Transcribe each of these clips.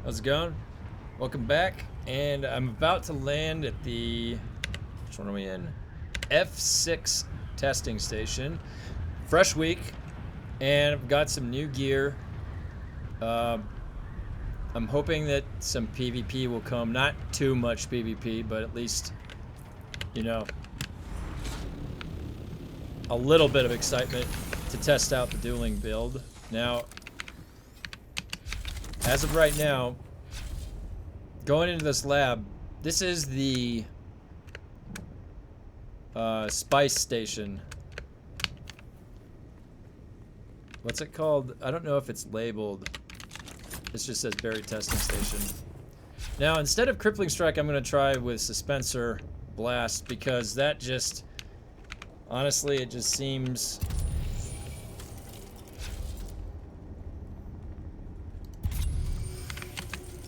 How's it going? Welcome back, and I'm about to land at the, which one are we in? F6 testing station. Fresh week, and I've got some new gear. I'm hoping that some PvP will come. Not too much PvP, but at least, you know, a little bit of excitement to test out the dueling build. Now, as of right now, going into this lab, this is the Spice Station. What's it called? I don't know if it's labeled. This just says buried testing station. Now, instead of crippling strike, I'm going to try with suspensor blast, because that just, honestly, it just seems...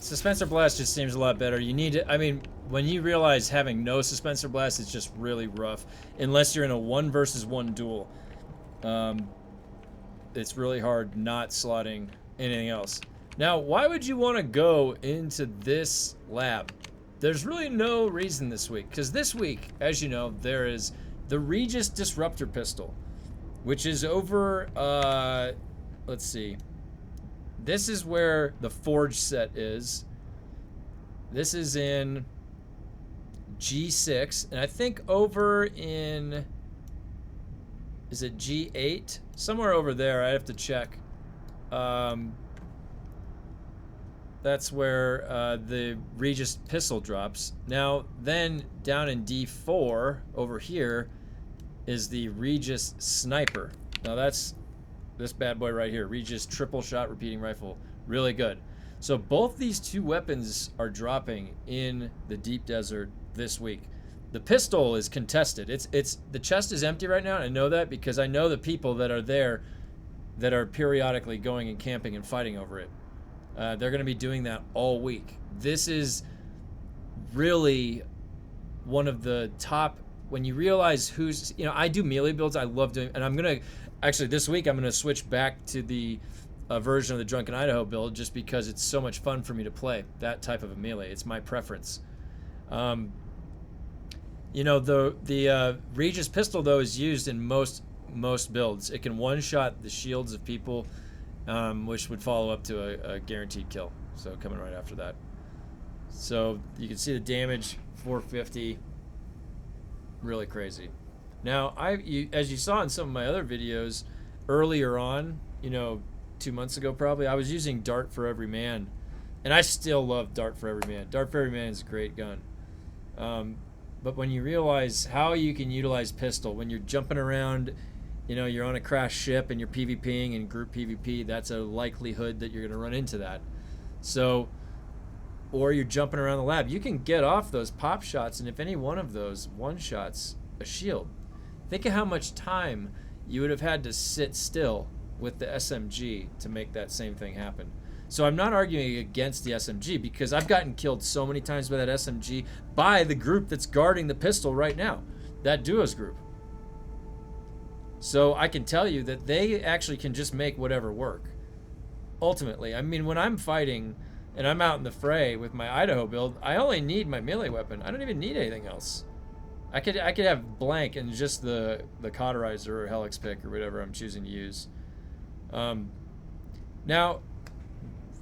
Suspensor blast just seems a lot better. You need to, I mean, when you realize having no suspensor blast is just really rough, unless you're in a 1 versus 1 duel. It's really hard not slotting anything else. Now, why would you want to go into this lab? There's really no reason this week, because this week, as you know, there is the Regis Disruptor Pistol, which is over, let's see. This is where the Forge set is. This is in G6, and I think over in, is it G8? Somewhere over there, I have to check. That's where the Regis pistol drops. Now, then down in D4, over here, is the Regis Sniper. Now that's this bad boy right here, Regis triple shot repeating rifle. Really good. So both these two weapons are dropping in the deep desert this week. The pistol is contested. It's the chest is empty right now, and I know that because I know the people that are there that are periodically going and camping and fighting over it. They're going to be doing that all week. This is really one of the top, when you realize who's, you know, I do melee builds. I love doing, and I'm going to, actually this week I'm going to switch back to the version of the Drunken Idaho build, just because it's so much fun for me to play that type of a melee. It's my preference. You know, the Regis pistol, though, is used in most builds. It can one-shot the shields of people, which would follow up to a guaranteed kill. So coming right after that. So you can see the damage, 450. Really crazy. Now, as you saw in some of my other videos earlier on, you know, 2 months ago probably, I was using Dart for Every Man. And I still love Dart for Every Man. Dart for Every Man is a great gun. But when you realize how you can utilize pistol, when you're jumping around, you know, you're on a crashed ship and you're PvPing and group PvP, that's a likelihood that you're going to run into that. So, or you're jumping around the lab, you can get off those pop shots, and if any one of those one-shots a shield, think of how much time you would have had to sit still with the SMG to make that same thing happen. So I'm not arguing against the SMG, because I've gotten killed so many times by that SMG by the group that's guarding the pistol right now, that duos group. So I can tell you that they actually can just make whatever work. Ultimately, I mean, when I'm fighting and I'm out in the fray with my Idaho build, I only need my melee weapon. I don't even need anything else. I could have blank and just the cauterizer or helix pick or whatever I'm choosing to use. Now,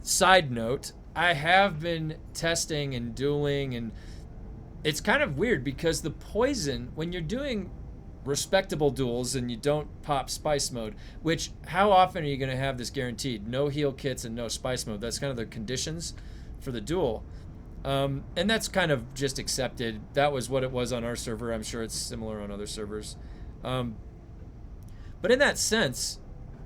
side note, I have been testing and dueling, and it's kind of weird because the poison, when you're doing respectable duels and you don't pop spice mode, which, how often are you going to have this guaranteed? No heal kits and no spice mode. That's kind of the conditions for the duel. And that's kind of just accepted. That was what it was on our server. I'm sure it's similar on other servers. But in that sense,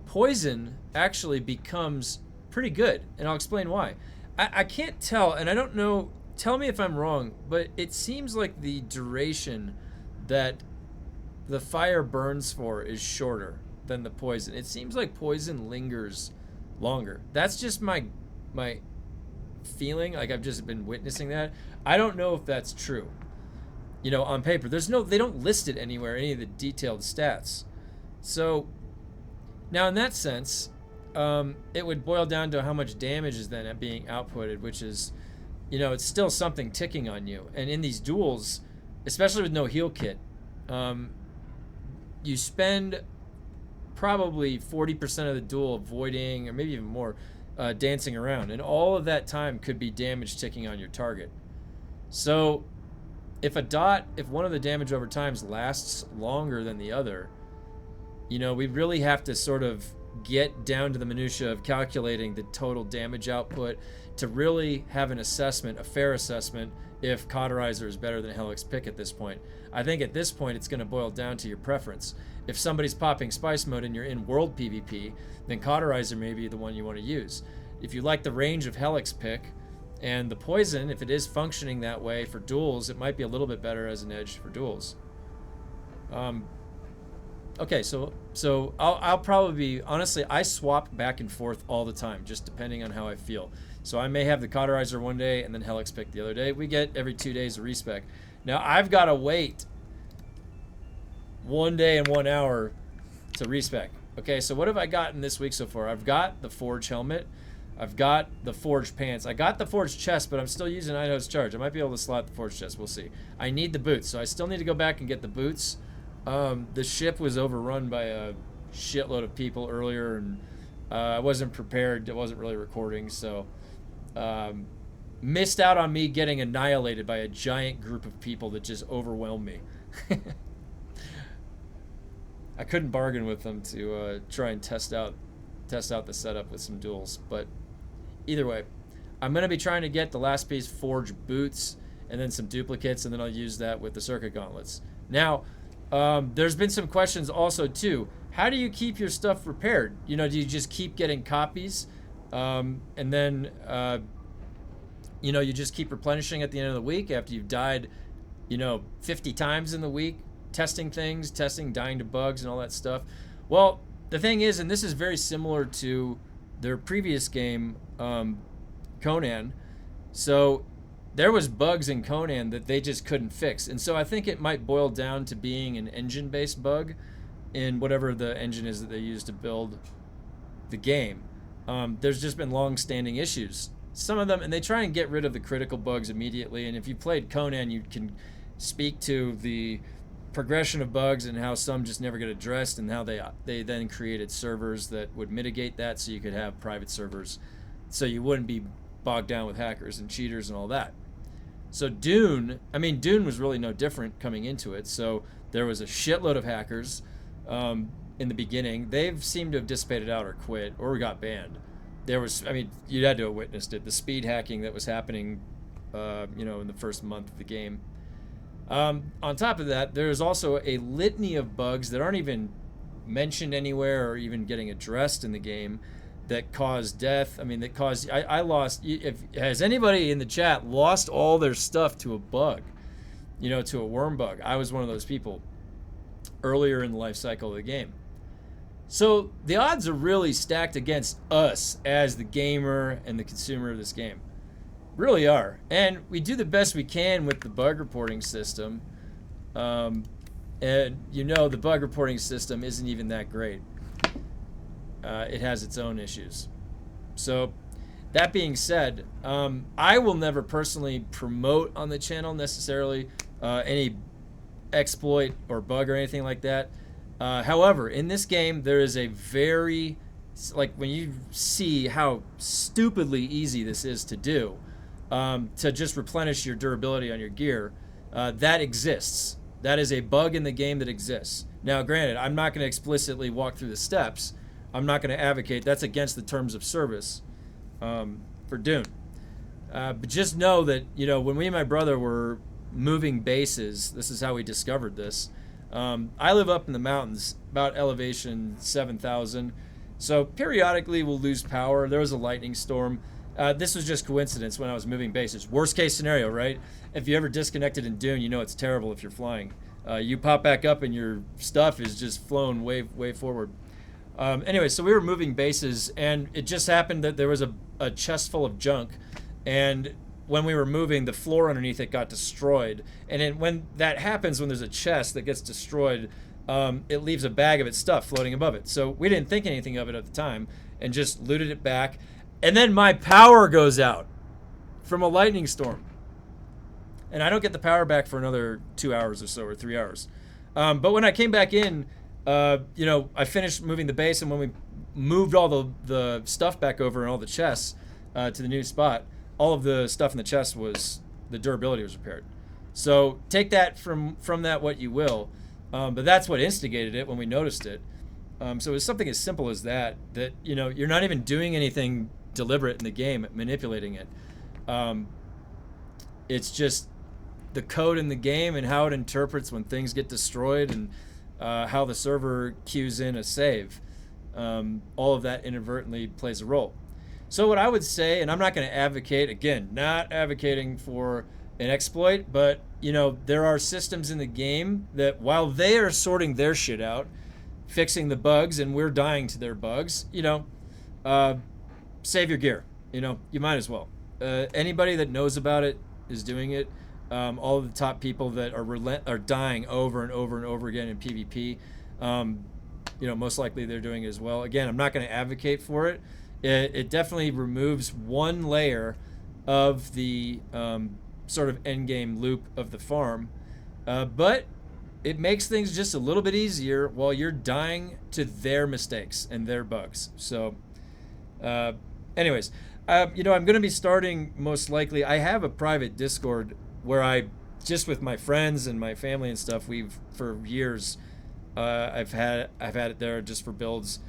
poison actually becomes pretty good, and I'll explain why. I can't tell, and I don't know, tell me if I'm wrong, but it seems like the duration that the fire burns for is shorter than the poison. It seems like poison lingers longer. That's just my feeling. Like, I've just been witnessing that. I don't know if that's true. You know, on paper, they don't list it anywhere, any of the detailed stats. So now in that sense, it would boil down to how much damage is then being outputted, which is, it's still something ticking on you. And in these duels, especially with no heal kit, you spend probably 40% of the duel avoiding, or maybe even more, dancing around. And all of that time could be damage ticking on your target. So if one of the damage over times lasts longer than the other, we really have to sort of get down to the minutia of calculating the total damage output to really have an assessment, a fair assessment, if Cauterizer is better than Helix Pick at this point. I think at this point it's going to boil down to your preference. If somebody's popping Spice Mode and you're in World PvP, then Cauterizer may be the one you want to use. If you like the range of Helix Pick and the poison, if it is functioning that way for duels, it might be a little bit better as an edge for duels. Okay, so I'll probably be, honestly, I swap back and forth all the time, just depending on how I feel. So I may have the Cauterizer one day and then Helix Pick the other day. We get every 2 days a respec. Now I've got to wait 1 day and 1 hour to respec. Okay, so what have I gotten this week so far? I've got the Forge helmet. I've got the Forge pants. I got the Forge chest, but I'm still using Idaho's charge. I might be able to slot the Forge chest. We'll see. I need the boots, so I still need to go back and get the boots. The ship was overrun by a shitload of people earlier, and I wasn't prepared. I wasn't really recording, so missed out on me getting annihilated by a giant group of people that just overwhelmed me. I couldn't bargain with them to try and test out the setup with some duels, but either way, I'm going to be trying to get the last piece Forge boots and then some duplicates, and then I'll use that with the circuit gauntlets. Now, there's been some questions also too. How do you keep your stuff repaired? Do you just keep getting copies, and then you just keep replenishing at the end of the week after you've died 50 times in the week, testing things, dying to bugs and all that stuff? Well, the thing is, and this is very similar to their previous game, Conan. So there was bugs in Conan that they just couldn't fix. And so I think it might boil down to being an engine-based bug in whatever the engine is that they use to build the game. There's just been long-standing issues. Some of them, and they try and get rid of the critical bugs immediately. And if you played Conan, you can speak to the progression of bugs and how some just never get addressed, and how they then created servers that would mitigate that, so you could have private servers, so you wouldn't be bogged down with hackers and cheaters and all that. So Dune was really no different coming into it. So there was a shitload of hackers in the beginning. They've seemed to have dissipated out or quit or got banned. There was, you had to have witnessed it, the speed hacking that was happening, in the first month of the game. On top of that, there's also a litany of bugs that aren't even mentioned anywhere or even getting addressed in the game that cause death. I lost. Has anybody in the chat lost all their stuff to a bug, to a worm bug? I was one of those people earlier in the life cycle of the game. So the odds are really stacked against us as the gamer and the consumer of this game. Really are. And we do the best we can with the bug reporting system. And the bug reporting system isn't even that great. It has its own issues. So that being said, I will never personally promote on the channel necessarily any exploit or bug or anything like that. However, in this game, there is a very, when you see how stupidly easy this is to do, to just replenish your durability on your gear, that exists. That is a bug in the game that exists. Now, granted, I'm not going to explicitly walk through the steps. I'm not going to advocate. That's against the terms of service for Dune. But just know that, when me and my brother were moving bases, this is how we discovered this. I live up in the mountains, about elevation 7,000. So periodically we'll lose power. There was a lightning storm. This was just coincidence when I was moving bases. Worst case scenario, right? If you ever disconnected in Dune, it's terrible if you're flying. You pop back up and your stuff is just flown way forward. Anyway, so we were moving bases, and it just happened that there was a chest full of junk, and when we were moving, the floor underneath it got destroyed. And then when that happens, when there's a chest that gets destroyed, it leaves a bag of its stuff floating above it. So we didn't think anything of it at the time. and just looted it back. And then my power goes out from a lightning storm. And I don't get the power back for another 2 hours or so, or 3 hours. But when I came back in, I finished moving the base, and when we moved all the stuff back over and all the chests to the new spot, all of the stuff in the chest the durability was repaired. So take that from that what you will. But that's what instigated it when we noticed it. So it was something as simple as that you're not even doing anything deliberate in the game, manipulating it. It's just the code in the game and how it interprets when things get destroyed, and how the server queues in a save. All of that inadvertently plays a role. So what I would say, and I'm not going to advocate, again, not advocating for an exploit, but there are systems in the game that while they are sorting their shit out, fixing the bugs, and we're dying to their bugs, save your gear. You might as well. Anybody that knows about it is doing it. All of the top people that are dying over and over and over again in PvP, most likely they're doing it as well. Again, I'm not going to advocate for it. It definitely removes one layer of the sort of endgame loop of the farm, but it makes things just a little bit easier while you're dying to their mistakes and their bugs. So, anyways, I'm going to be starting, most likely. I have a private Discord where I, just with my friends and my family and stuff, for years, I've had it there just for builds.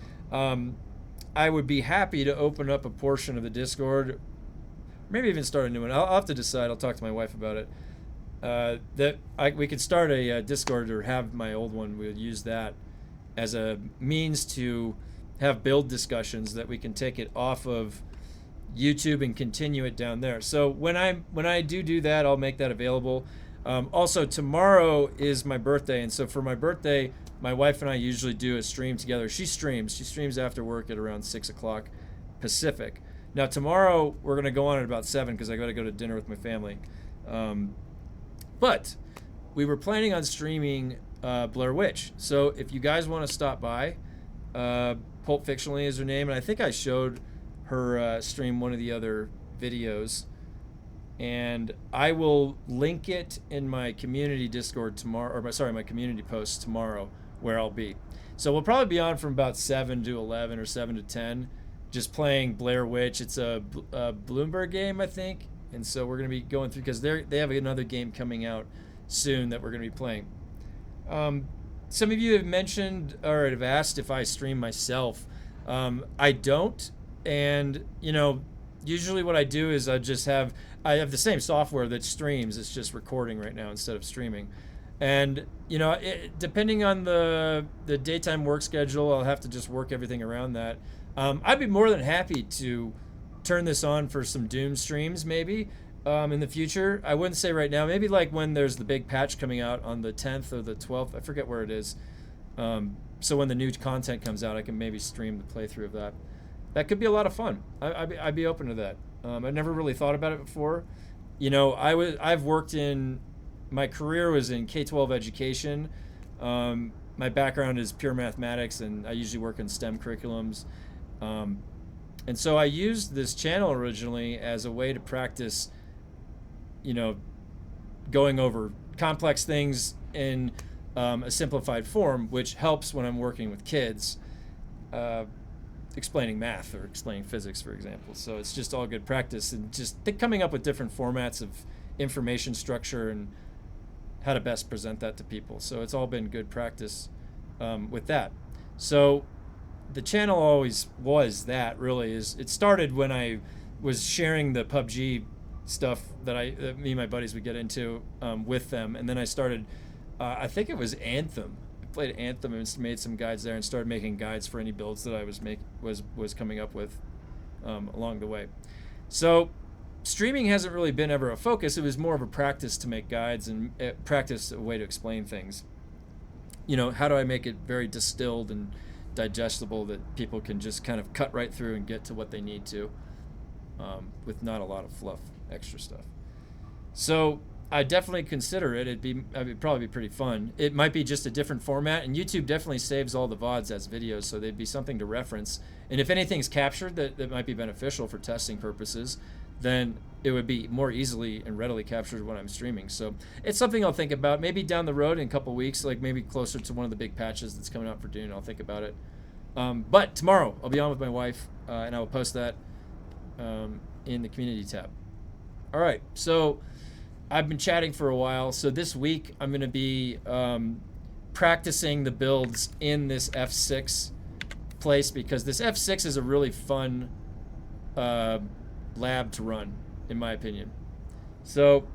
I would be happy to open up a portion of the Discord, maybe even start a new one. I'll have to decide. I'll talk to my wife about it. We could start a Discord, or have my old one. We would use that as a means to have build discussions that we can take it off of YouTube and continue it down there. So when I do that, I'll make that available. Also, tomorrow is my birthday, and so for my birthday, my wife and I usually do a stream together. She streams after work at around 6 o'clock Pacific. Now tomorrow we're gonna go on at about 7 because I got to go to dinner with my family. But we were planning on streaming Blair Witch. So if you guys want to stop by, Pulp Fictionally is her name, and I think I showed her stream one of the other videos, and I will link it in my community Discord tomorrow, my community post tomorrow, where I'll be. So we'll probably be on from about 7 to 11 or 7 to 10, just playing Blair Witch. It's a Bloomberg game, I think, and so we're going to be going through, because they have another game coming out soon that we're going to be playing. Some of you have mentioned or have asked if I stream myself. I don't, and usually what I do is I have the same software that streams. It's just recording right now instead of streaming. And depending on the daytime work schedule, I'll have to just work everything around that. I'd be more than happy to turn this on for some Dune streams, maybe in the future. I wouldn't say right now. Maybe like when there's the big patch coming out on the 10th or the 12th. I forget where it is. So when the new content comes out, I can maybe stream the playthrough of that. That could be a lot of fun. I'd be open to that. I never really thought about it before. I've worked my career was in K-12 education. My background is pure mathematics, and I usually work in STEM curriculums. And so I used this channel originally as a way to practice, going over complex things in a simplified form, which helps when I'm working with kids, explaining math or explaining physics, for example. So it's just all good practice, and just coming up with different formats of information structure and how to best present that to people. So it's all been good practice with that. So the channel always was that, really. It started when I was sharing the PUBG stuff that me and my buddies would get into with them, and then I started, I think it was Anthem. I played Anthem and made some guides there, and started making guides for any builds that I was coming up with along the way. So streaming hasn't really been ever a focus. It was more of a practice to make guides and practice a way to explain things. How do I make it very distilled and digestible that people can just kind of cut right through and get to what they need to, with not a lot of fluff, extra stuff. So I definitely consider it. It'd probably be pretty fun. It might be just a different format, and YouTube definitely saves all the VODs as videos, so they'd be something to reference. And if anything's captured that might be beneficial for testing purposes, then it would be more easily and readily captured when I'm streaming. So it's something I'll think about. Maybe down the road in a couple weeks, like maybe closer to one of the big patches that's coming out for Dune, I'll think about it. But tomorrow I'll be on with my wife, and I will post that in the community tab. All right, so I've been chatting for a while. So this week I'm going to be practicing the builds in this F6 place, because this F6 is a really fun lab to run, in my opinion. So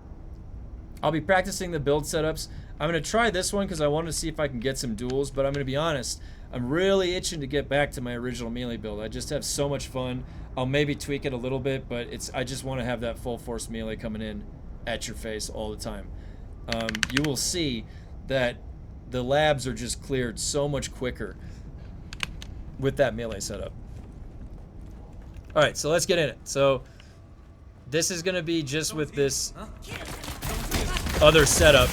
I'll be practicing the build setups. I'm going to try this one because I want to see if I can get some duels, but I'm going to be honest, I'm really itching to get back to my original melee build. I just have so much fun. I'll maybe tweak it a little bit, but I just want to have that full force melee coming in at your face all the time. You will see that the labs are just cleared so much quicker with that melee setup. All right, so let's get in it. So this is gonna be just with this other setup.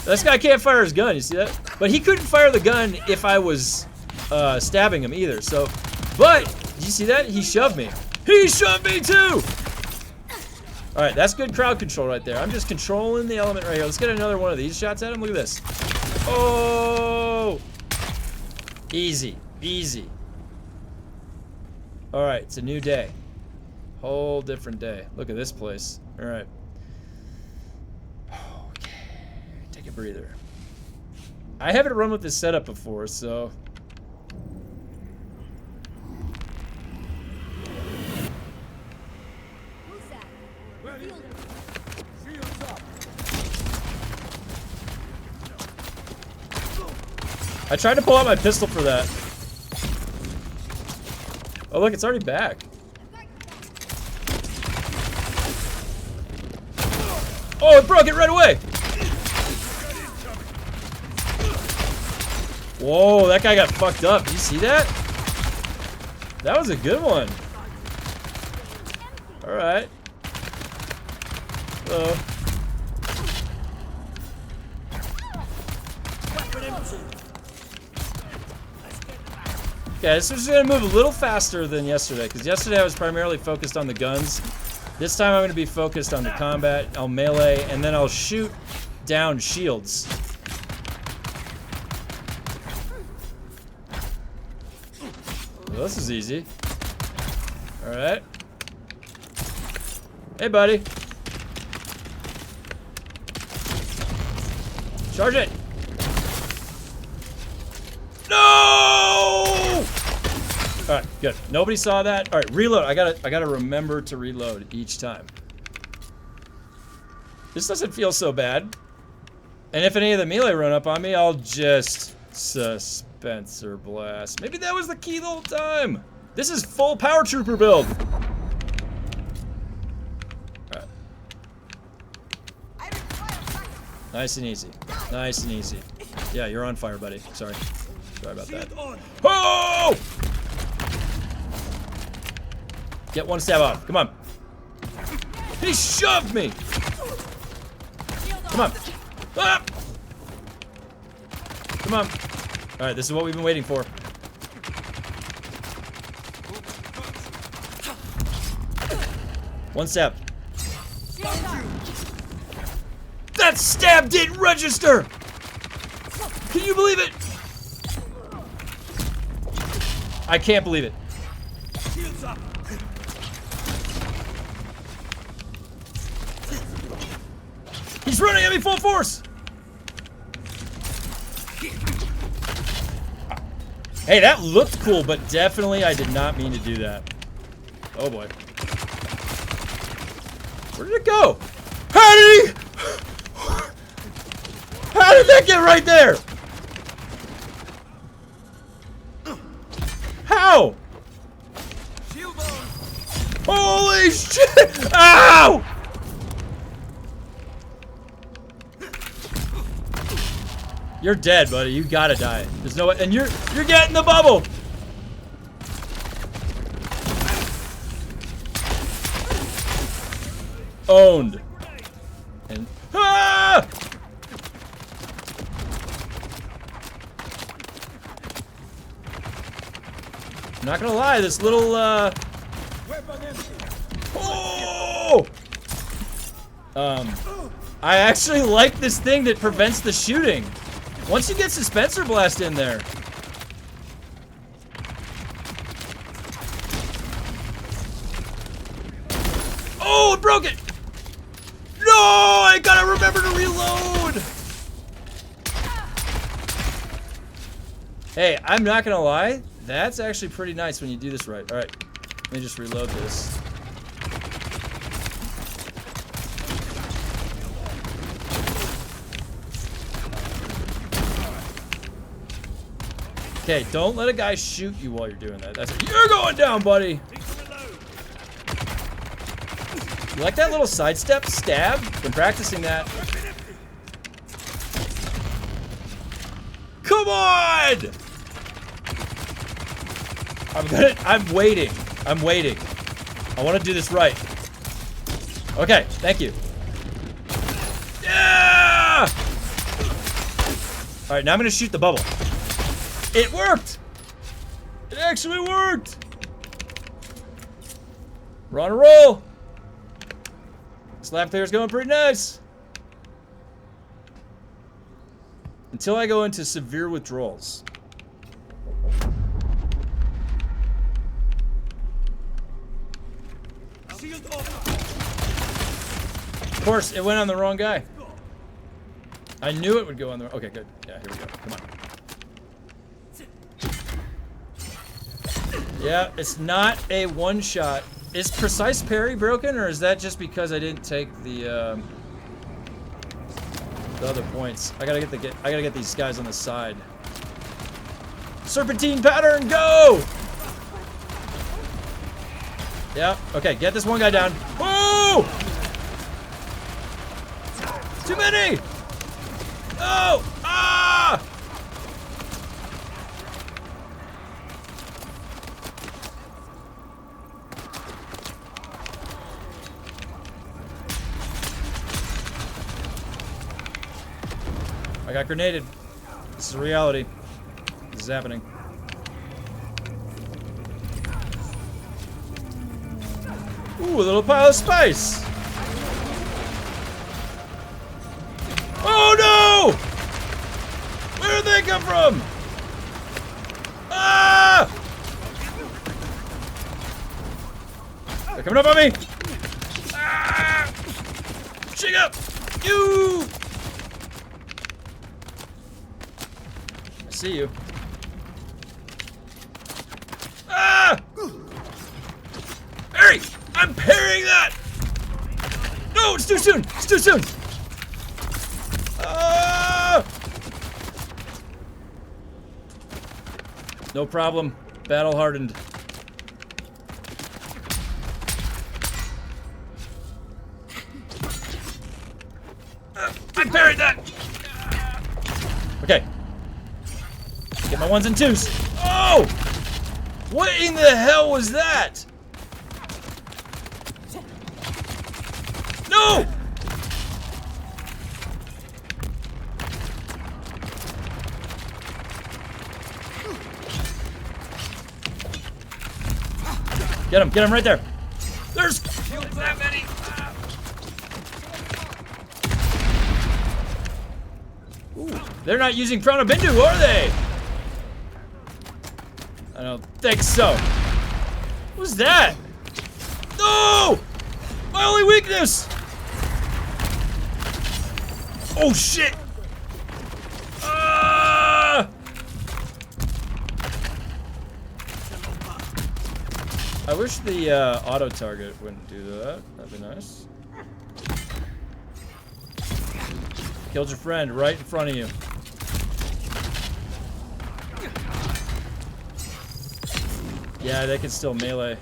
This guy can't fire his gun, you see that? But he couldn't fire the gun if I was stabbing him either. So, but did you see that? He shoved me. He shoved me too. All right, that's good crowd control right there. I'm just controlling the element right here. Let's get another one of these shots at him. Look at this. Oh, easy, easy. All right, it's a new day. Whole different day. Look at this place. All right. Okay, take a breather. I haven't run with this setup before, so. I tried to pull out my pistol for that. Oh look, it's already back. Oh, it broke it right away. Whoa, that guy got fucked up. Did you see that? That was a good one. All right. Hello. Okay, so we're just gonna move a little faster than yesterday, because yesterday I was primarily focused on the guns. This time I'm gonna be focused on the combat. I'll melee, and then I'll shoot down shields. Well, this is easy. All right. Hey, buddy. Charge it. No! All right, good. Nobody saw that. All right, reload. I gotta remember to reload each time. This doesn't feel so bad. And if any of the melee run up on me, I'll just suspensor blast. Maybe that was the key the whole time. This is full power trooper build. All right. Nice and easy. Nice and easy. Yeah, you're on fire, buddy. Sorry. Sorry about that. Oh! Get one stab off. Come on. He shoved me. Come on. Ah! Come on. All right, this is what we've been waiting for. One stab. That stab didn't register. Can you believe it? I can't believe it. He's running at me full force. Hey, that looked cool, but definitely I did not mean to do that. Oh boy. Where did it go? How did he? How did that get right there? How? Holy shit! Ow! You're dead, buddy. You gotta die. There's no way, and you're getting the bubble. Owned. And ah! not gonna lie, this little, oh! I actually like this thing that prevents the shooting. Once you get suspensor blast in there. Oh, it broke it! No, I gotta remember to reload! Hey, I'm not gonna lie, that's actually pretty nice when you do this right. Alright, let me just reload this. Okay, don't let a guy shoot you while you're doing that. You're going down, buddy! You like that little sidestep stab? Been practicing that. Come on! I'm waiting. I'm waiting. I want to do this right. Okay, thank you. Yeah! Alright, now I'm gonna shoot the bubble. It worked! It actually worked! We're on a roll! This lap clear is going pretty nice. Until I go into severe withdrawals. Of course, it went on the wrong guy. I knew it would go on the... Okay, good. Yeah, here we go. Come on. Yeah, it's not a one-shot. Is precise parry broken, or is that just because I didn't take the other points? I gotta get these guys on the side. Serpentine pattern, go! Yeah, okay, get this one guy down. Whoa! Too many! Oh! Ah! I got grenaded. This is reality. This is happening. Ooh, a little pile of spice. Oh no! Where did they come from? Ah! They're coming up on me. Ah! Shake up! You! I see you. Ah! Harry! I'm parrying that! No, it's too soon! It's too soon! No problem. Battle hardened. I parried that! Okay. Get my ones and twos. Oh! What in the hell was that? No! Get him right there. There's that many. Ooh, they're not using Prana Bindu, are they? I don't think so. What was that? No! My only weakness! Oh shit! I wish the auto target wouldn't do that. That'd be nice. Killed your friend right in front of you. Yeah, they can still melee.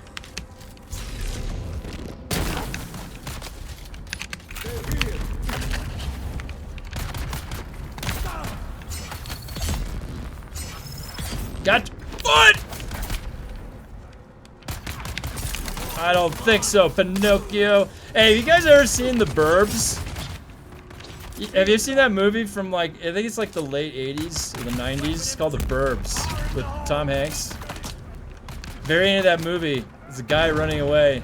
Got what? I don't think so, Pinocchio. Hey, have you guys ever seen The Burbs? Have you seen that movie from like, I think it's like the late 80s or the 90s? It's called The Burbs with Tom Hanks. Very end of that movie, there's a guy running away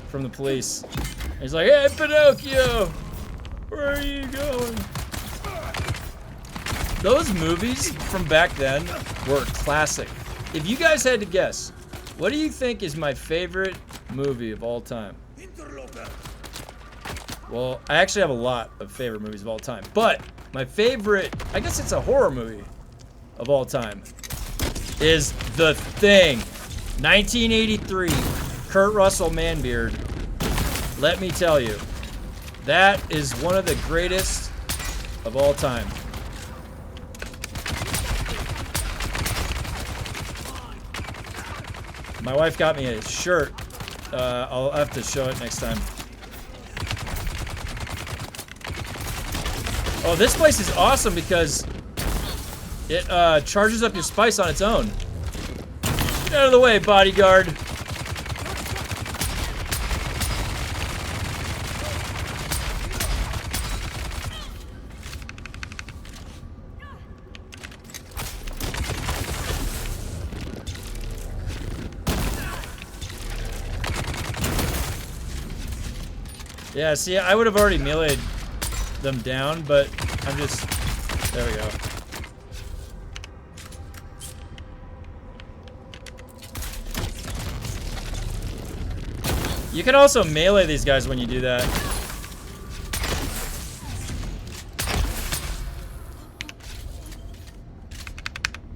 from the police. And he's like, "Hey, Pinocchio, where are you going?" Those movies from back then were classic. If you guys had to guess, what do you think is my favorite movie of all time? Well, I actually have a lot of favorite movies of all time, but my favorite, I guess it's a horror movie of all time, is The Thing. 1983, Kurt Russell Manbeard. Let me tell you, that is one of the greatest of all time. My wife got me a shirt. I'll have to show it next time. Oh, this place is awesome because it charges up your spice on its own. Get out of the way, bodyguard. Yeah, see, I would have already meleeed them down, but I'm just... There we go. You can also melee these guys when you do that.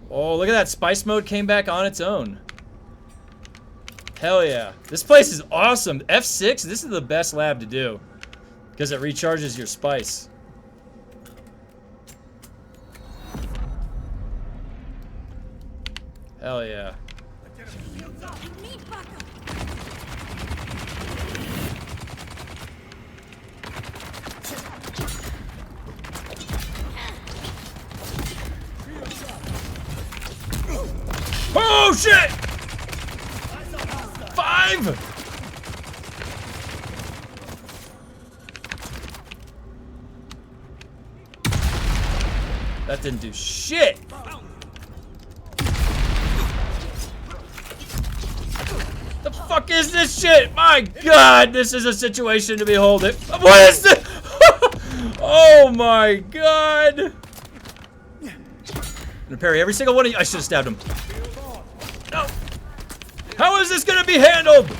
Oh, look at that. Spice mode came back on its own. Hell yeah. This place is awesome. F6, this is the best lab to do. Because it recharges your spice. Hell yeah. Oh shit! 5! That didn't do shit! The fuck is this shit? My god, this is a situation to behold. What is this? Oh my god! I'm gonna parry every single one of you. I should have stabbed him. No! How is this gonna be handled?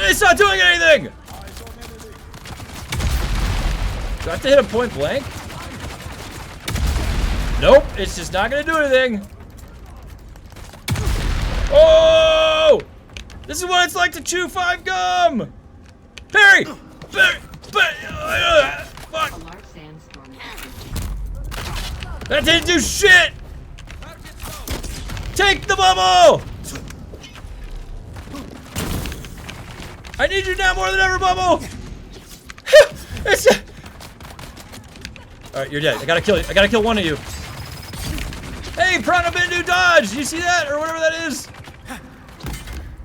It's not doing anything! Do I have to hit him point blank? Nope, it's just not gonna do anything. Oh! This is what it's like to chew 5 gum! Parry! Parry! Fuck! That didn't do shit! Take the bubble! I need you now more than ever, Bubble! Alright, you're dead. I gotta kill you. I gotta kill one of you. Hey, Prana Bindu dodge! You see that? Or whatever that is.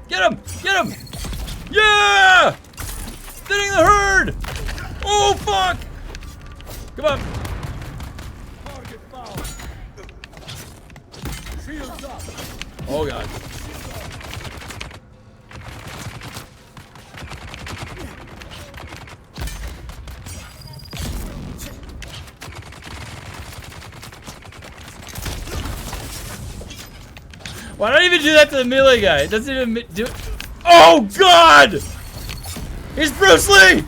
Get him! Get him! Yeah! Thinning the herd! Oh, fuck! Come on. Oh, God. Why not even do that to the melee guy? It doesn't even do it. Oh, God! He's Bruce Lee!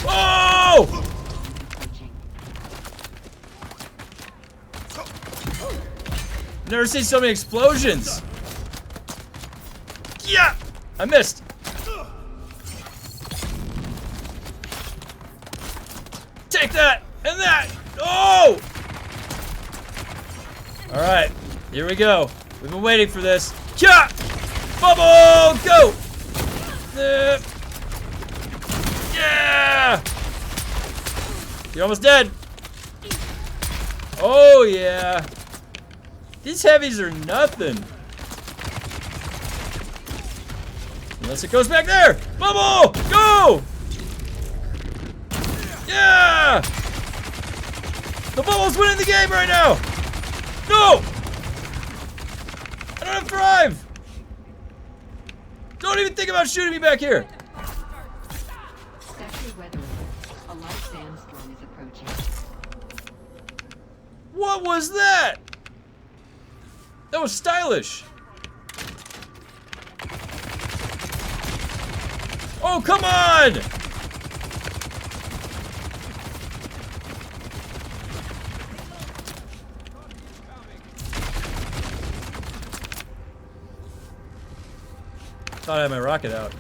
Oh! Never seen so many explosions. Yeah! I missed. Take that! And that! Oh! Alright. Here we go. We've been waiting for this. Yeah! Bubble! Go! Yeah! You're almost dead. Oh, yeah. These heavies are nothing. Unless it goes back there. Bubble! Go! Yeah! The bubble's winning the game right now! No! I don't have Thrive! Don't even think about shooting me back here! A light sandstorm is approaching. What was that? That was stylish. Oh, come on! Thought I had my rocket out.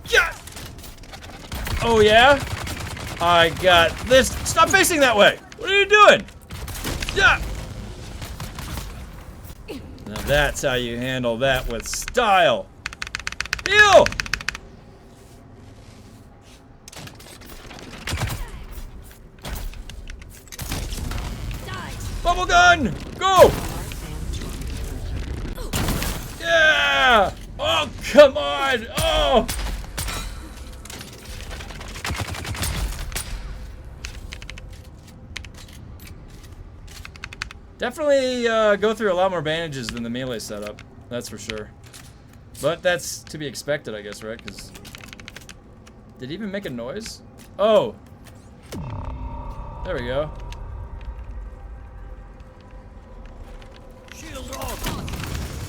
Yeah! Oh yeah? I got this. Stop facing that way! What are you doing? Yeah! Now that's how you handle that with style. Heal! Bubble gun! Go! Yeah! Oh, come on! Oh! Definitely go through a lot more bandages than the melee setup. That's for sure. But that's to be expected, I guess, right? Because did it even make a noise? Oh! There we go.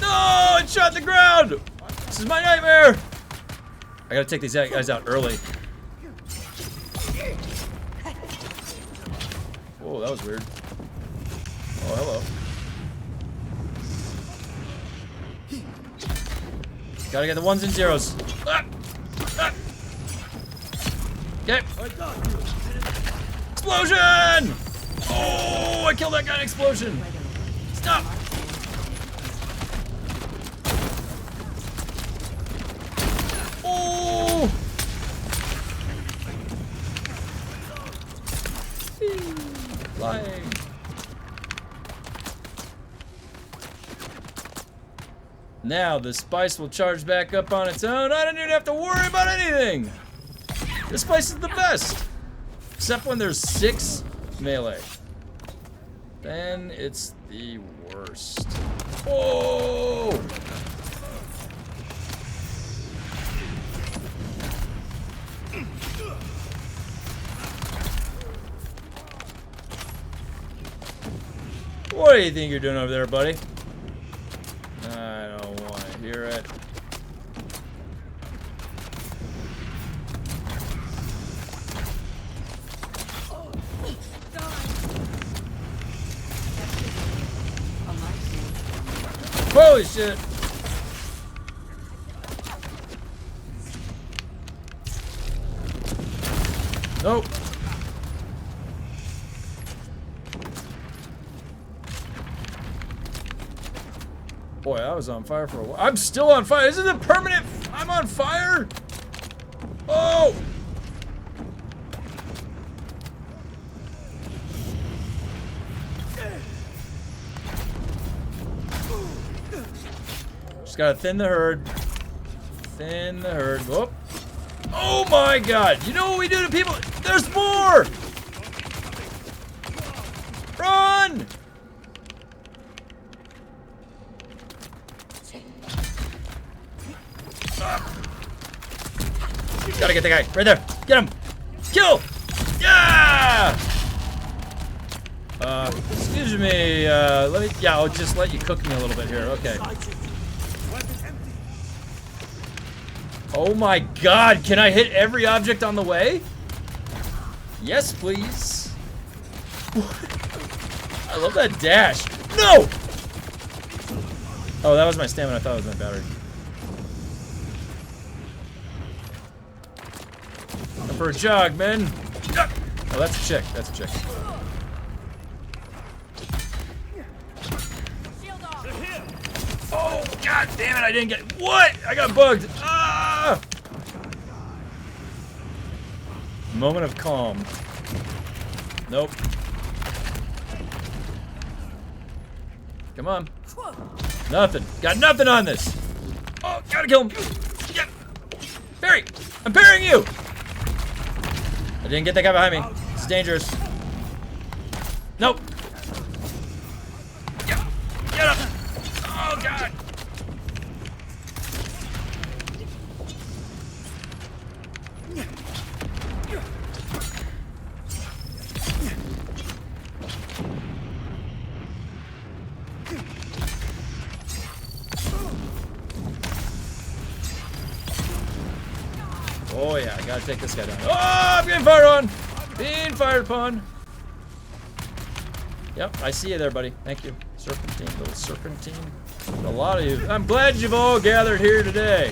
No! It shot the ground! This is my nightmare! I gotta take these guys out early. Whoa, that was weird. Oh, hello. Gotta get the ones and zeros. Ah! Ah! Okay. Explosion! Oh, I killed that guy in explosion. Stop! Oh! Flying. Now the spice will charge back up on its own. I don't even have to worry about anything. This place is the best. Except when there's 6 melee. Then it's the worst. Oh! What do you think you're doing over there, buddy? I don't want to hear it. Holy shit! Nope. Boy, I was on fire for a while. I'm still on fire. Isn't it permanent? I'm on fire? Oh! Just gotta thin the herd. Thin the herd. Whoop. Oh my god! You know what we do to people? There's more! Run! Gotta get the guy. Right there. Get him. Kill! Yeah! Excuse me. Let me. Yeah, I'll just let you cook me a little bit here. Okay. Oh my god, can I hit every object on the way? Yes, please. I love that dash. No! Oh, that was my stamina. I thought it was my battery. Go for a jog, man. Oh, that's a chick. That's a chick. Oh, god damn it, I didn't get. What? I got bugged. Ah! Moment of calm. Nope. Come on. Nothing. Got nothing on this. Oh, gotta kill him. Yeah. Barry, I'm burying you. I didn't get that guy behind me. It's dangerous. Nope. Yeah. Get up. Oh, God. Oh yeah, I gotta take this guy down. Oh, I'm getting fired on! Being fired upon. Yep, I see you there, buddy. Thank you. Serpentine, little serpentine. A lot of you. I'm glad you've all gathered here today.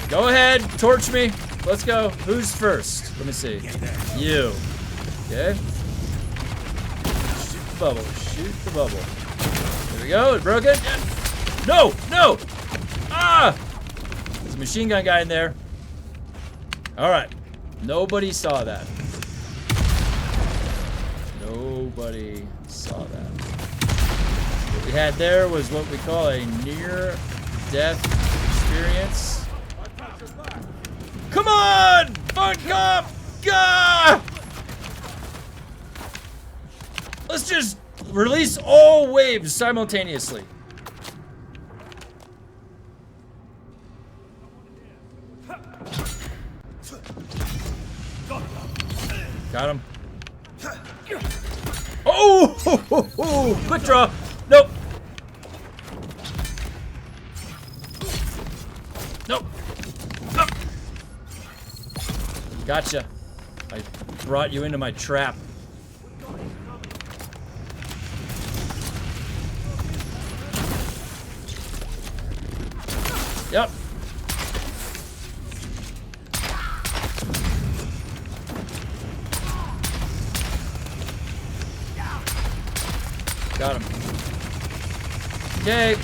Go ahead, torch me. Let's go. Who's first? Let me see. You. Okay. Shoot the bubble. Shoot the bubble. There we go. It's broken. No! No! Ah! There's a machine gun guy in there. Alright. Nobody saw that. Nobody saw that. What we had there was what we call a near-death experience. Come on! Fun cop! Gah! Let's just release all waves simultaneously. Got him. Oh! Ho, ho, ho. Quick draw. Nope. Nope. Nope. Gotcha. I brought you into my trap. Yep. Got him. Okay.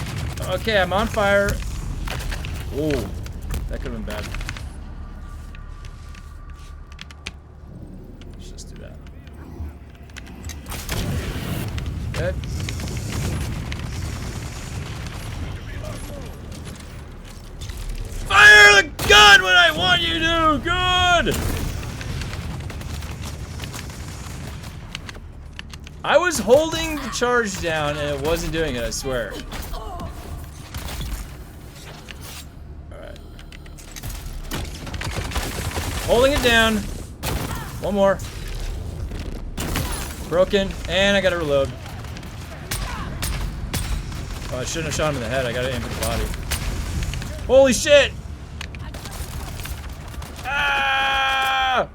Okay, I'm on fire. Oh, that could have been bad. Let's just do that. Okay. Fire the gun when I want you to! Good! I was holding the charge down and it wasn't doing it, I swear. Alright. Holding it down. One more. Broken. And I gotta reload. Oh, I shouldn't have shot him in the head. I gotta aim for the body. Holy shit! Ah!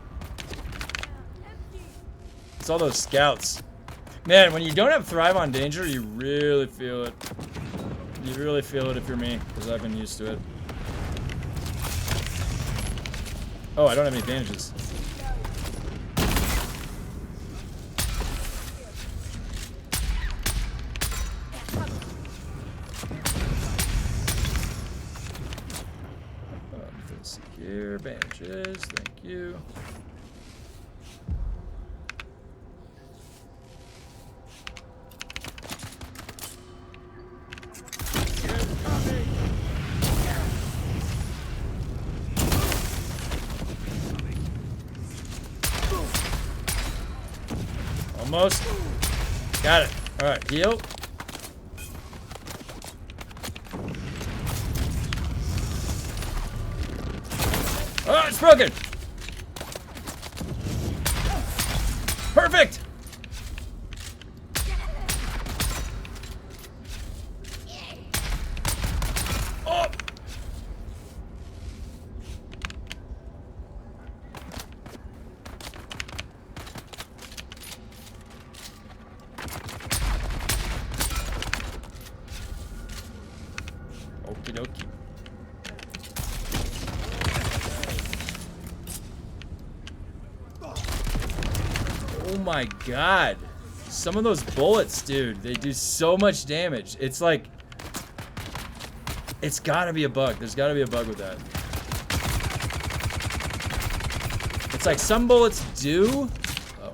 It's all those scouts. Man, when you don't have Thrive on Danger, you really feel it. You really feel it if you're me, because I've been used to it. Oh, I don't have any bandages. Secure bandages, thank you. Almost. Got it. Alright, heal. Oh, it's broken. Perfect. Oh. Okie dokie. Oh my god. Some of those bullets, dude, they do so much damage. It's like... It's gotta be a bug. There's gotta be a bug with that. It's like some bullets do... Oh.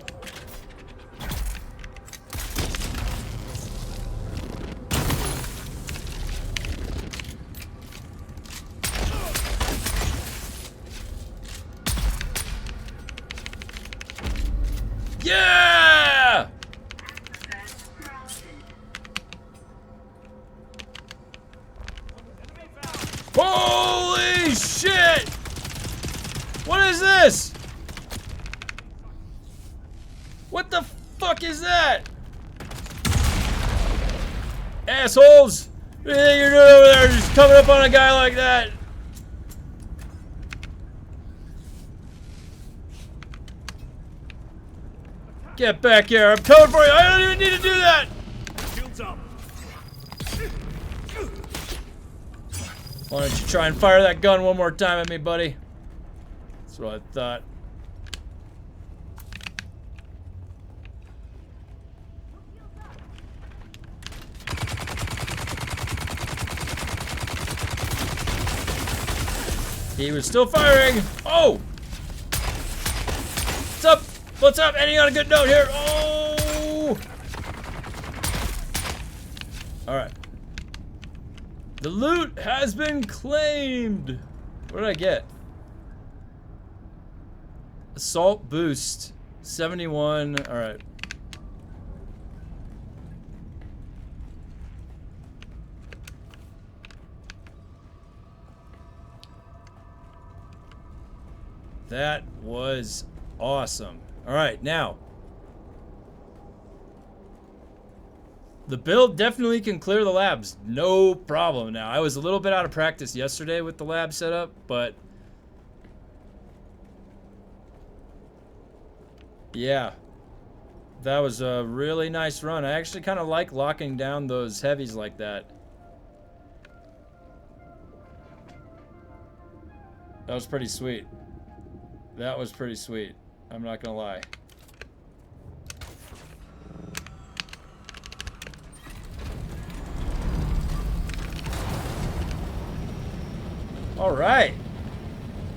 is this? What the fuck is that? Assholes! What do you think you're doing over there, just coming up on a guy like that? Get back here, I'm coming for you! I don't even need to do that! Shields up. Why don't you try and fire that gun one more time at me, buddy? That's what I thought. He was still firing. Oh! What's up? What's up? Ending on a good note here. Oh! Alright. The loot has been claimed. What did I get? Assault boost. 71. Alright. That was awesome. Alright, now. The build definitely can clear the labs. No problem. Now, I was a little bit out of practice yesterday with the lab setup, but... yeah. That was a really nice run. I actually kind of like locking down those heavies like that. That was pretty sweet. That was pretty sweet. I'm not gonna lie. All right.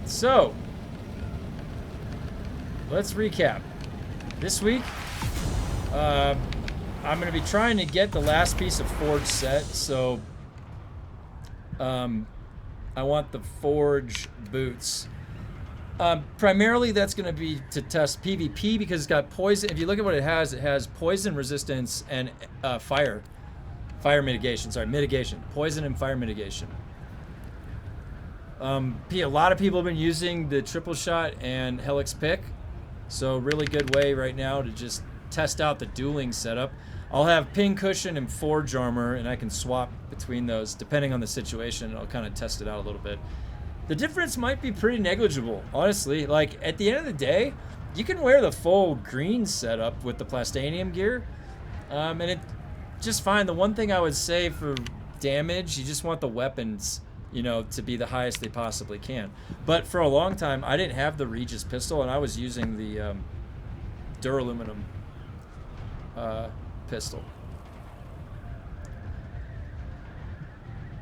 So, let's recap. This week, I'm gonna be trying to get the last piece of Forge set. So, I want the Forge boots. Primarily that's going to be to test PvP because it's got poison. If you look at what it has poison resistance and fire mitigation. Sorry, mitigation. Poison and fire mitigation. A lot of people have been using the triple shot and Helix pick. So really good way right now to just test out the dueling setup. I'll have pin cushion and forge armor and I can swap between those depending on the situation. I'll kind of test it out a little bit. The difference might be pretty negligible, honestly. Like, at the end of the day, you can wear the full green setup with the plastanium gear, and it just fine. The one thing I would say for damage, you just want the weapons, you know, to be the highest they possibly can. But for a long time, I didn't have the Regis pistol, and I was using the duraluminum pistol.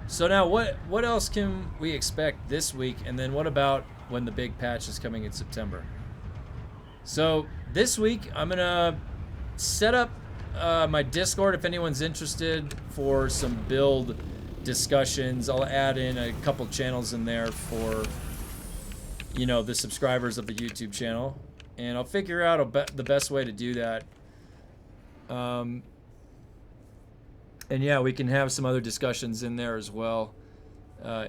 So now what else can we expect this week, and then what about when the big patch is coming in September? So this week I'm gonna set up my Discord if anyone's interested for some build discussions. I'll add in a couple channels in there for, you know, the subscribers of the YouTube channel, and I'll figure out the best way to do that. And yeah, we can have some other discussions in there as well.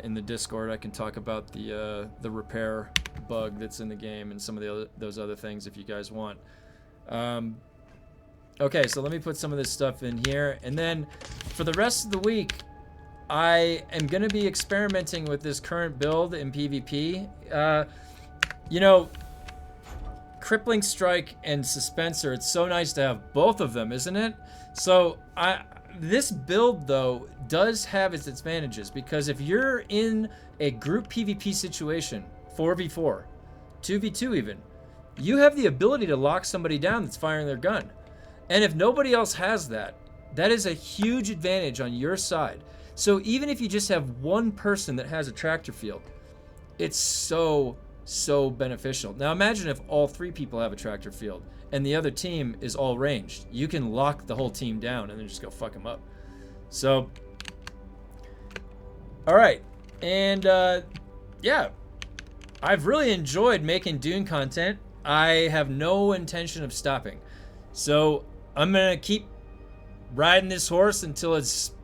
In the Discord, I can talk about the repair bug that's in the game and some of those other things if you guys want. Okay, so let me put some of this stuff in here, and then for the rest of the week, I am going to be experimenting with this current build in PvP. You know, Crippling Strike and Suspensor, it's so nice to have both of them, isn't it? So this build, though, does have its advantages, because if you're in a group PvP situation, 4v4, 2v2 even, you have the ability to lock somebody down that's firing their gun. And if nobody else has that, that is a huge advantage on your side. So even if you just have one person that has a tractor field, it's so beneficial. Now imagine if all three people have a tractor field and the other team is all ranged. You can lock the whole team down and then just go fuck them up. So, all right. And yeah, I've really enjoyed making Dune content. I have no intention of stopping. So I'm gonna keep riding this horse until it's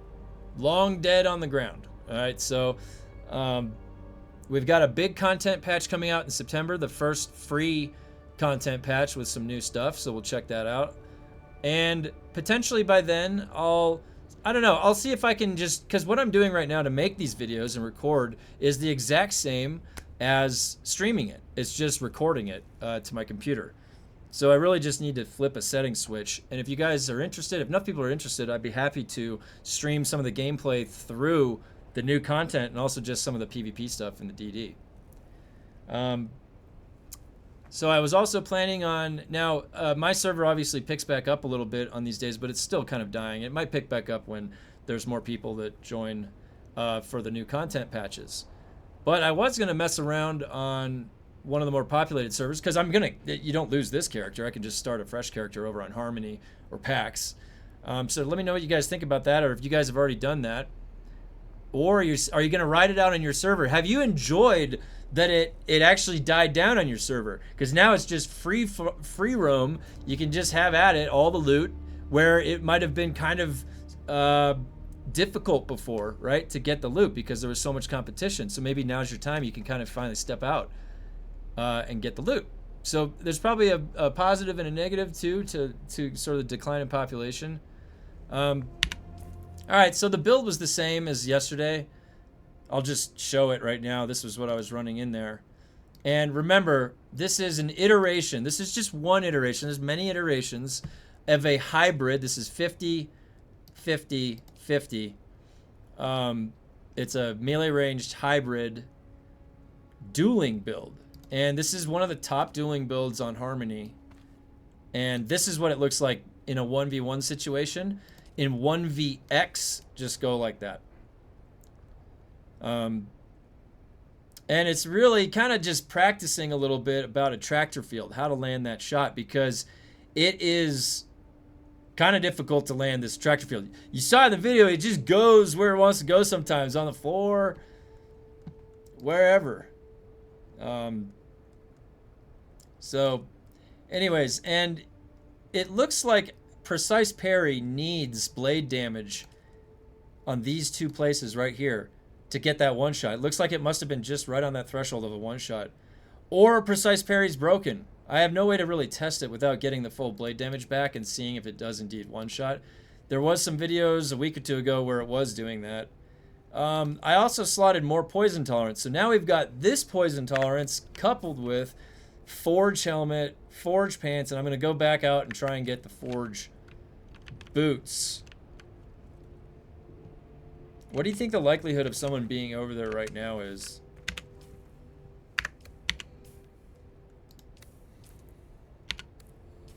long dead on the ground. All right, so We've got a big content patch coming out in September, the first free content patch with some new stuff, so we'll check that out. And potentially by then, I don't know, I'll see if I can just, because what I'm doing right now to make these videos and record is the exact same as streaming it. It's just recording it to my computer. So I really just need to flip a setting switch. And if you guys are interested, if enough people are interested, I'd be happy to stream some of the gameplay through the new content and also just some of the PvP stuff in the DD. So I was also planning on, now my server obviously picks back up a little bit on these days, but it's still kind of dying. It might pick back up when there's more people that join for the new content patches. But I was going to mess around on one of the more populated servers, because you don't lose this character. I can just start a fresh character over on Harmony or PAX. So let me know what you guys think about that, or if you guys have already done that. Or are you going to ride it out on your server? Have you enjoyed that it actually died down on your server? Because now it's just free roam. You can just have at it all the loot, where it might have been kind of difficult before, right, to get the loot because there was so much competition. So maybe now's your time. You can kind of finally step out and get the loot. So there's probably a positive and a negative too to sort of the decline in population. All right, so the build was the same as yesterday. I'll just show it right now. This was what I was running in there. And remember, this is an iteration. This is just one iteration. There's many iterations of a hybrid. This is 50, 50, 50. It's a melee ranged hybrid dueling build. And this is one of the top dueling builds on Harmony. And this is what it looks like in a 1v1 situation. In 1vx, just go like that. And it's really kind of just practicing a little bit about a tractor field, how to land that shot, because it is kind of difficult to land this tractor field. You saw in the video, it just goes where it wants to go sometimes, on the floor, wherever. So anyways, and it looks like Precise Parry needs blade damage on these two places right here to get that one shot. It looks like it must have been just right on that threshold of a one shot. Or Precise Parry's broken. I have no way to really test it without getting the full blade damage back and seeing if it does indeed one shot. There was some videos a week or two ago where it was doing that. I also slotted more poison tolerance. So now we've got this poison tolerance coupled with forge helmet, forge pants, and I'm going to go back out and try and get the forge boots. What do you think the likelihood of someone being over there right now is?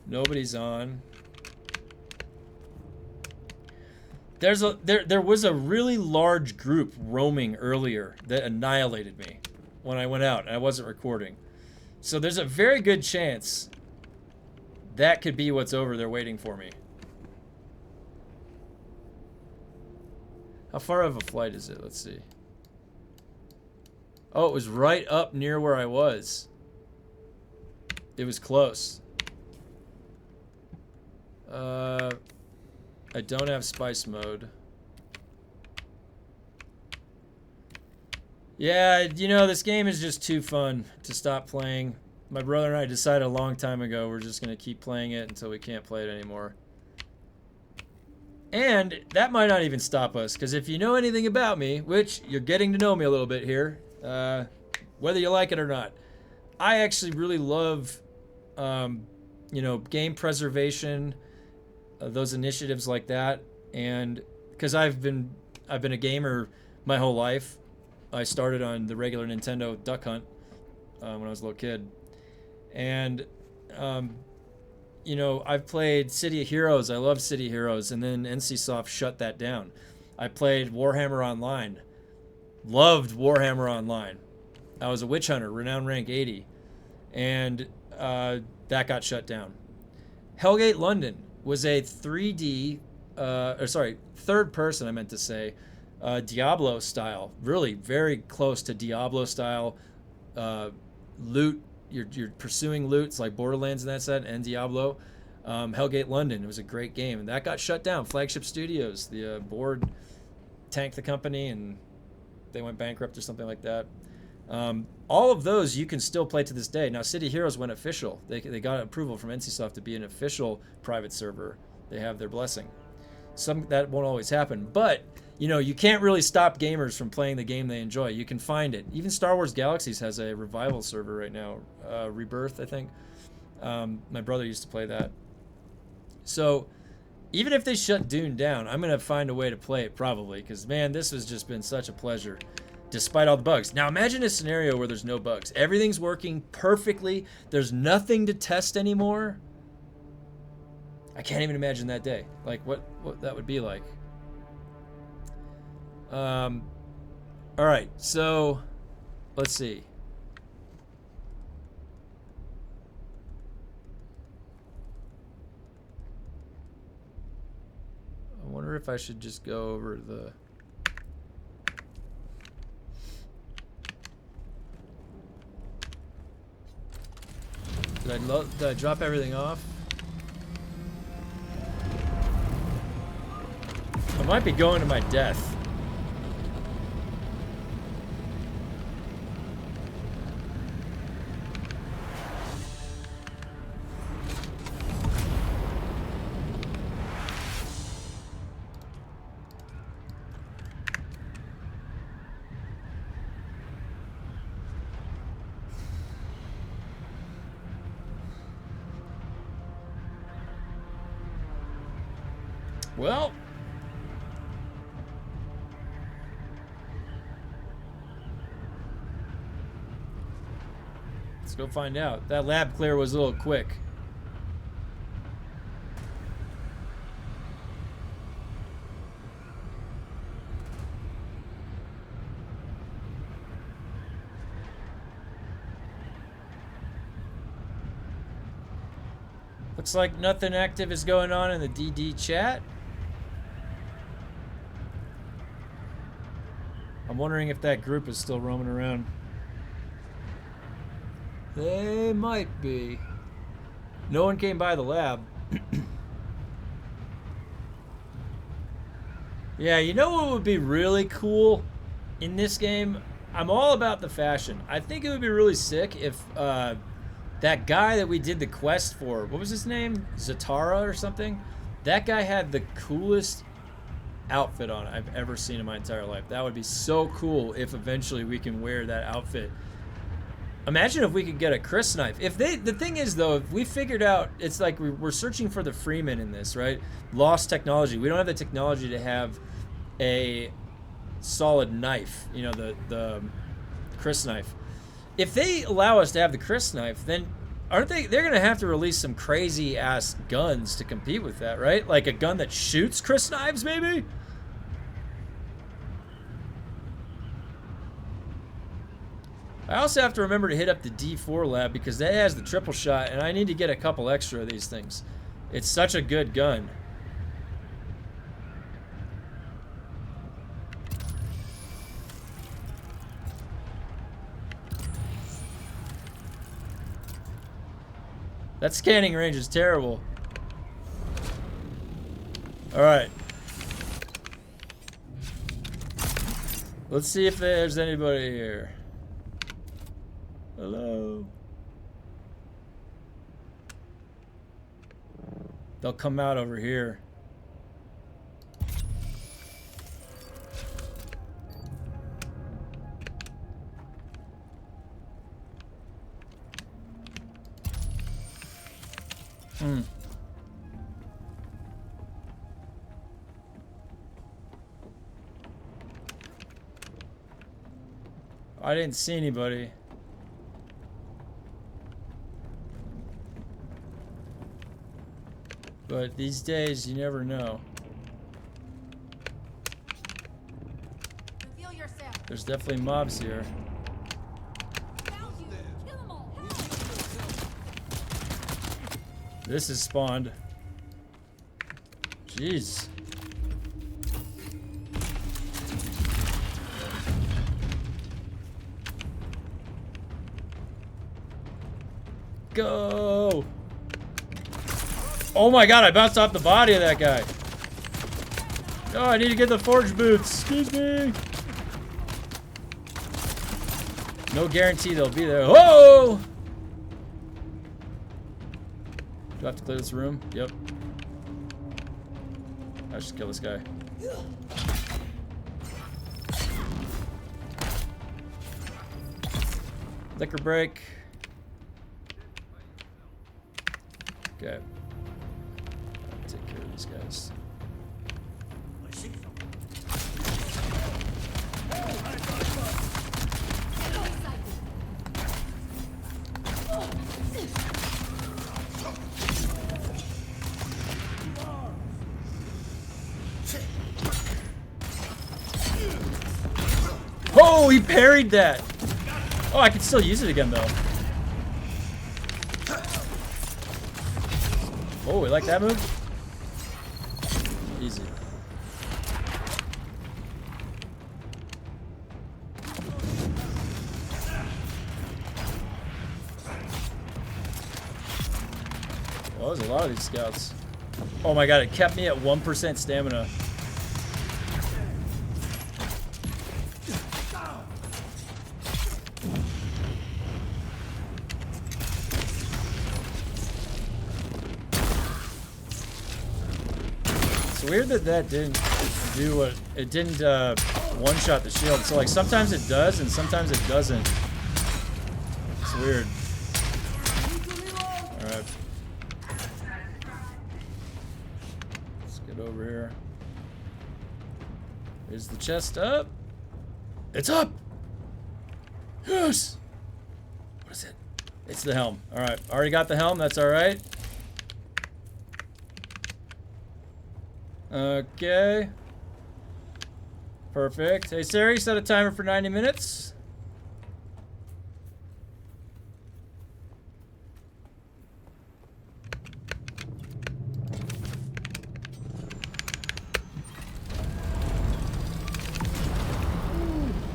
Nobody's on. There was a really large group roaming earlier that annihilated me when I went out and I wasn't recording. So there's a very good chance that could be what's over there waiting for me. How far of a flight is it? Let's see. Oh, it was right up near where I was. It was close. I don't have spice mode. Yeah, you know, this game is just too fun to stop playing. My brother and I decided a long time ago we're just going to keep playing it until we can't play it anymore. And that might not even stop us, because if you know anything about me, which you're getting to know me a little bit here, whether you like it or not, I actually really love, you know, game preservation, those initiatives like that, and because I've been a gamer my whole life. I started on the regular Nintendo Duck Hunt when I was a little kid, and you know, I've played City of Heroes. I love City of Heroes, and then NCSoft shut that down. I played Warhammer Online. Loved Warhammer Online. I was a witch hunter, renown rank 80, and that got shut down. Hellgate London was a 3D, third person, I meant to say, Diablo style, really very close to Diablo style loot. You're pursuing loot. It's like Borderlands in that set, and Diablo. Hellgate London, it was a great game, and that got shut down. Flagship Studios, the board tanked the company, and they went bankrupt or something like that. All of those you can still play to this day. Now, City Heroes went official. They got approval from NCSoft to be an official private server. They have their blessing. That won't always happen, but you know, you can't really stop gamers from playing the game they enjoy. You can find it. Even Star Wars Galaxies has a revival server right now, Rebirth, I think. My brother used to play that. So even if they shut Dune down, I'm gonna find a way to play it probably, because man, this has just been such a pleasure despite all the bugs. Now imagine a scenario where there's no bugs. Everything's working perfectly. There's nothing to test anymore. I can't even imagine that day. Like what that would be like. All right, so let's see. I wonder if I should just go over the. Did I drop everything off? I might be going to my death. Well, let's go find out. That lab clear was a little quick. Looks like nothing active is going on in the DD chat. I'm wondering if that group is still roaming around. They might be. No one came by the lab. Yeah, you know what would be really cool in this game? I'm all about the fashion. I think it would be really sick if that guy that we did the quest for, what was his name? Zatara or something? That guy had the coolest outfit on I've ever seen in my entire life. That would be so cool if eventually we can wear that outfit. Imagine if we could get a Chris knife. The thing is though, if we figured out, it's like we're searching for the Freeman in this, right? Lost technology. We don't have the technology to have a solid knife, you know, the Chris knife. If they allow us to have the Chris knife, then they're gonna have to release some crazy ass guns to compete with that, right? Like a gun that shoots Chris knives, maybe? I also have to remember to hit up the D4 lab because that has the triple shot and I need to get a couple extra of these things. It's such a good gun. That scanning range is terrible. Alright. Let's see if there's anybody here. Hello. They'll come out over here. I didn't see anybody. But these days, you never know. Reveal yourself. There's definitely mobs here. Found you. Kill 'em all. This is spawned. Jeez. Go! Oh my god, I bounced off the body of that guy. Oh, I need to get the forge boots. Excuse me. No guarantee they'll be there. Whoa! Do I have to clear this room? Yep. I should kill this guy. Liquor break. Okay. I'll take care of these guys. Oh, he parried that. Oh, I can still use it again though. Oh, we like that move? Easy. Well, there's a lot of these scouts. Oh my god, it kept me at 1% stamina. It's weird that that didn't do what it didn't one-shot the shield. So like sometimes it does and sometimes it doesn't. It's weird. All right. Let's get over here. Is the chest up? It's up. Yes. What is it? It's the helm. All right. Already got the helm. That's all right. Okay. Perfect. Hey Siri, set a timer for 90 minutes.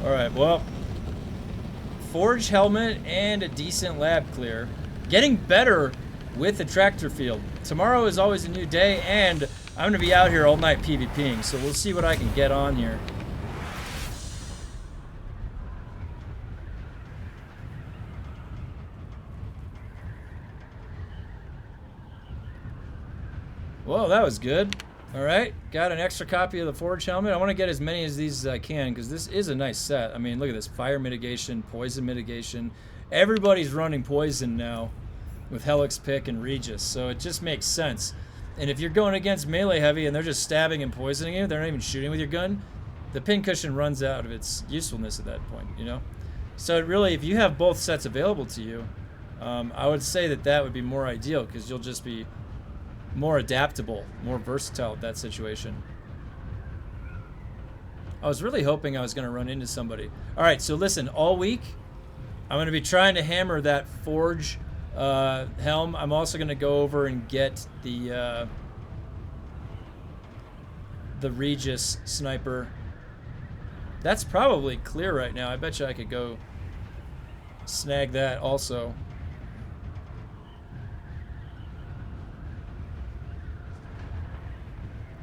Alright, well. Forge helmet and a decent lab clear. Getting better with the tractor field. Tomorrow is always a new day, and I'm going to be out here all night PvPing, so we'll see what I can get on here. Whoa, that was good. Alright, got an extra copy of the Forge helmet. I want to get as many of these as I can, because this is a nice set. I mean, look at this. Fire mitigation, poison mitigation. Everybody's running poison now with Helix Pick and Regis, so it just makes sense. And if you're going against melee heavy and they're just stabbing and poisoning you, they're not even shooting with your gun, the pincushion runs out of its usefulness at that point, you know? So it really, if you have both sets available to you, I would say that that would be more ideal, because you'll just be more adaptable, more versatile at that situation. I was really hoping I was going to run into somebody. All right, so listen, all week, I'm going to be trying to hammer that Forge helm. I'm also going to go over and get the Regis sniper. That's probably clear right now. I bet you I could go snag that also.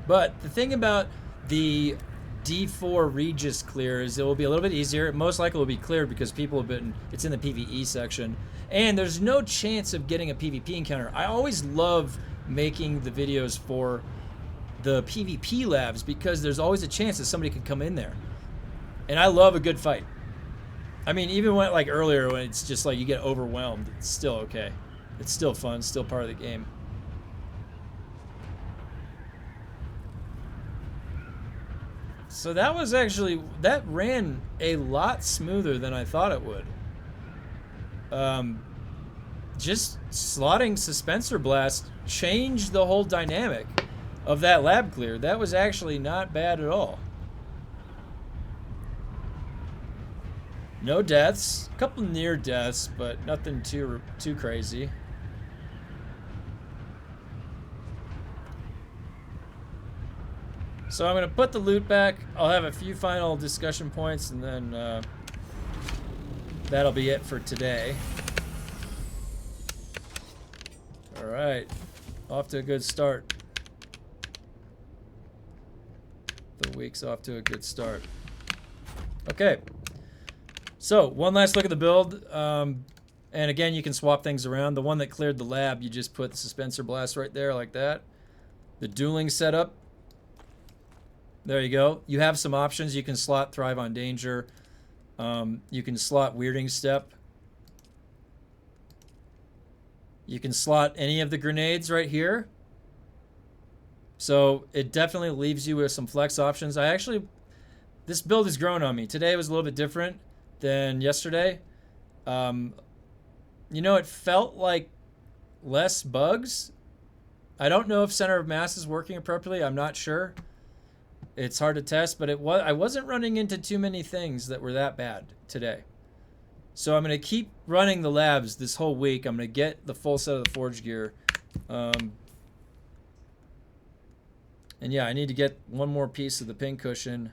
But the thing about the D4 Regis clear is it will be a little bit easier. It most likely will be cleared because people have been, it's in the PvE section. And there's no chance of getting a PvP encounter. I always love making the videos for the PvP labs because there's always a chance that somebody could come in there. And I love a good fight. I mean, even when, like earlier when it's just like you get overwhelmed, it's still okay. It's still fun, still part of the game. So that was actually, that ran a lot smoother than I thought it would. Just slotting suspensor blast changed the whole dynamic of that lab clear. That was actually not bad at all. No deaths, a couple near deaths, but nothing too crazy. So I'm going to put the loot back. I'll have a few final discussion points, and then that'll be it for today. All right, off to a good start. The week's off to a good start. Okay, So, one last look at the build. And again, you can swap things around. The one that cleared the lab, you just put the suspensor blast right there like that. The dueling setup. There you go. You have some options. You can slot Thrive on Danger. You can slot Weirding Step. You can slot any of the grenades right here. So it definitely leaves you with some flex options. This build has grown on me. Today was a little bit different than yesterday. You know, it felt like less bugs. I don't know if center of mass is working appropriately. I'm not sure. It's hard to test, but I wasn't running into too many things that were that bad today. So I'm going to keep running the labs this whole week. I'm going to get the full set of the forge gear. And yeah, I need to get one more piece of the pincushion.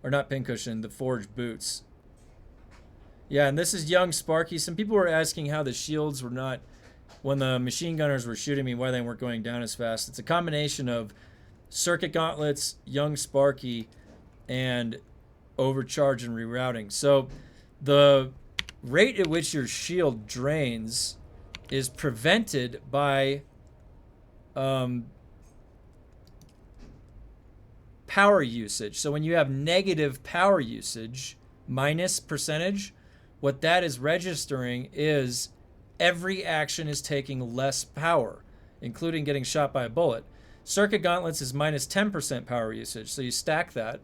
Or not pincushion, the forged boots. Yeah, and this is young Sparky. Some people were asking how the shields were not, when the machine gunners were shooting me, why they weren't going down as fast. It's a combination of circuit gauntlets, young Sparky, and overcharge and rerouting. So the rate at which your shield drains is prevented by power usage. So when you have negative power usage, minus percentage, what that is registering is every action is taking less power, including getting shot by a bullet. Circuit gauntlets is minus 10% power usage, so you stack that.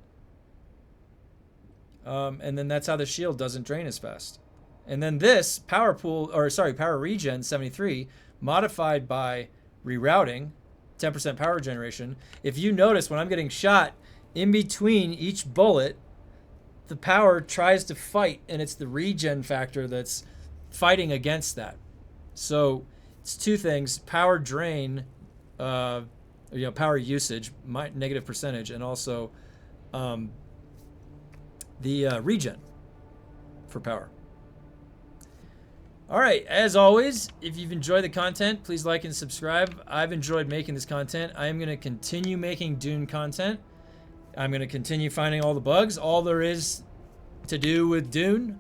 And then that's how the shield doesn't drain as fast. And then this power regen 73, modified by rerouting, 10% power generation. If you notice, when I'm getting shot, in between each bullet, the power tries to fight, and it's the regen factor that's fighting against that. So it's two things: power drain, power usage, negative percentage, and also the regen for power. All right, as always, if you've enjoyed the content, please like and subscribe. I've enjoyed making this content. I am going to continue making Dune content. I'm going to continue finding all the bugs, all there is to do with Dune.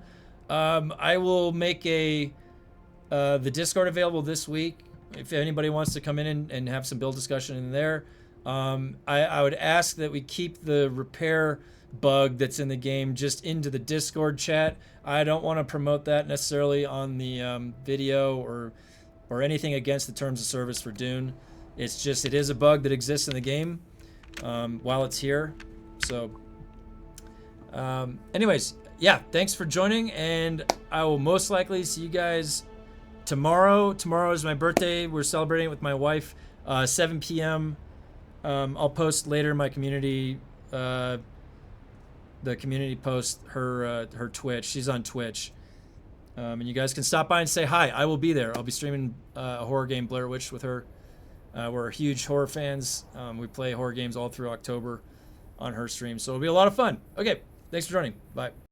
I will make the Discord available this week. If anybody wants to come in and have some build discussion in there. I would ask that we keep the repair bug that's in the game just into the Discord chat. I don't want to promote that necessarily on the video or anything against the terms of service for Dune. It's just, it is a bug that exists in the game while it's here. So anyways, yeah, thanks for joining, and I will most likely see you guys tomorrow. Tomorrow is my birthday. We're celebrating it with my wife, 7 p.m. I'll post later in my community, the community post her Twitch. She's on Twitch. And you guys can stop by and say hi. I will be there. I'll be streaming a horror game, Blair Witch, with her. We're huge horror fans. We play horror games all through October on her stream, so it'll be a lot of fun. Okay, thanks for joining. Bye.